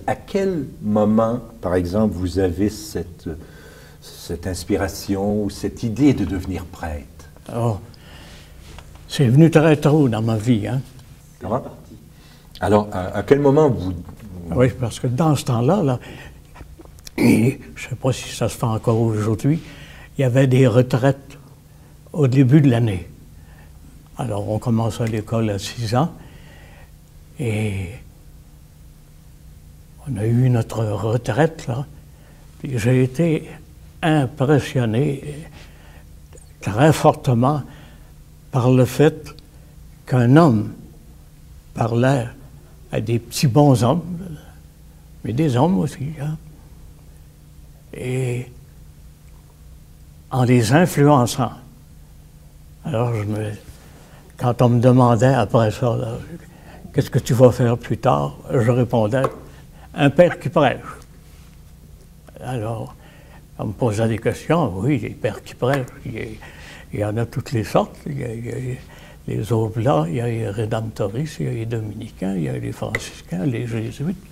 à quel moment, par exemple, vous avez cette inspiration ou cette idée de devenir prêtre? Alors, c'est venu très tôt dans ma vie, hein. Comment? Alors, à quel moment vous... Oui, parce que dans ce temps-là, là, et je ne sais pas si ça se fait encore aujourd'hui, il y avait des retraites au début de l'année. Alors, on commençait l'école à 6 ans et on a eu notre retraite, là. Puis j'ai été impressionné très fortement par le fait qu'un homme parlait à des petits bons hommes, mais des hommes aussi, hein, et en les influençant. Alors, quand on me demandait après ça, qu'est-ce que tu vas faire plus tard, je répondais, un père qui prêche. Alors, on me posait des questions, oui, les pères qui prêchent, il y en a toutes les sortes. Il y a les Oblats, il y a les Rédemptoristes, il y a les Dominicains, il y a les Franciscains, les Jésuites.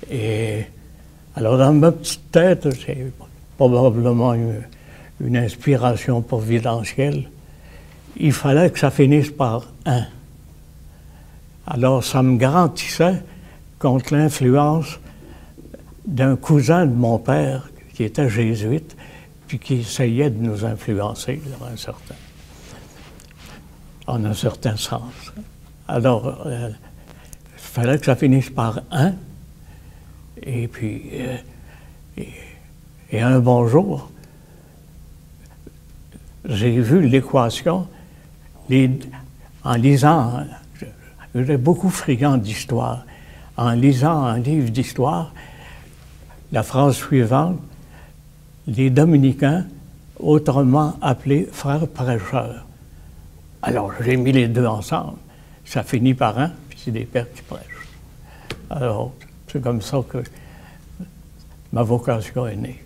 Et alors, dans ma petite tête, c'est probablement une inspiration providentielle. Il fallait que ça finisse par un. Alors, ça me garantissait contre l'influence d'un cousin de mon père qui était jésuite, puis qui essayait de nous influencer en un certain sens. Alors, il fallait que ça finisse par un, et puis, et un bon jour, j'ai vu l'équation, en lisant, j'étais beaucoup friand d'histoire, en lisant un livre d'histoire, la phrase suivante, les dominicains, autrement appelés frères prêcheurs. Alors, j'ai mis les deux ensemble. Ça finit par un, puis c'est des pères qui prêchent. Alors, c'est comme ça que ma vocation est née.